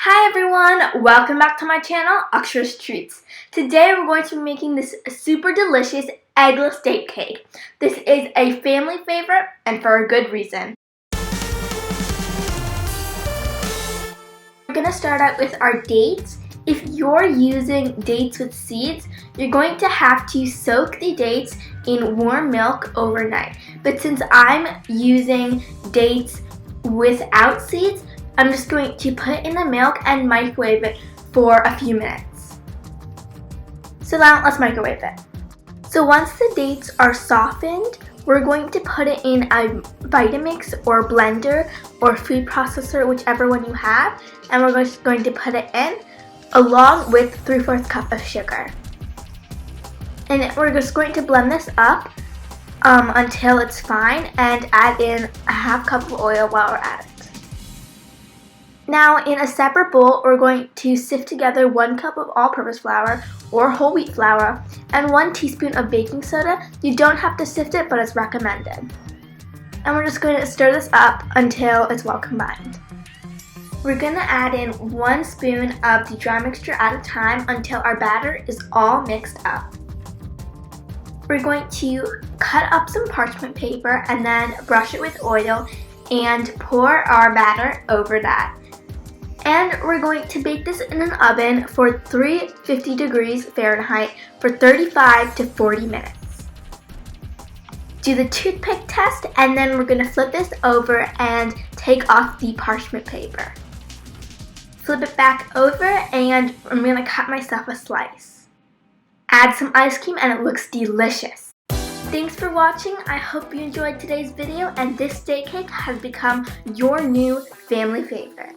Hi everyone, welcome back to my channel, Akshar's Treats. Today we're going to be making this super delicious eggless date cake. This is a family favorite and for a good reason. We're going to start out with our dates. If you're using dates with seeds, you're going to have to soak the dates in warm milk overnight. But since I'm using dates without seeds, I'm just going to put it in the milk and microwave it for a few minutes. So now let's microwave it. So once the dates are softened, we're going to put it in a Vitamix or blender or food processor, whichever one you have, and we're just going to put it in along with 3/4 cup of sugar. And we're just going to blend this up until it's fine and add in a 1/2 cup of oil while we're at it. Now in a separate bowl, we're going to sift together 1 cup of all-purpose flour or whole wheat flour and 1 teaspoon of baking soda. You don't have to sift it, but it's recommended. And we're just going to stir this up until it's well combined. We're going to add in 1 spoon of the dry mixture at a time until our batter is all mixed up. We're going to cut up some parchment paper and then brush it with oil and pour our batter over that. And we're going to bake this in an oven for 350 degrees Fahrenheit for 35 to 40 minutes. Do the toothpick test, and then we're going to flip this over and take off the parchment paper. Flip it back over, and I'm going to cut myself a slice. Add some ice cream and it looks delicious. Thanks for watching. I hope you enjoyed today's video, and this date cake has become your new family favorite.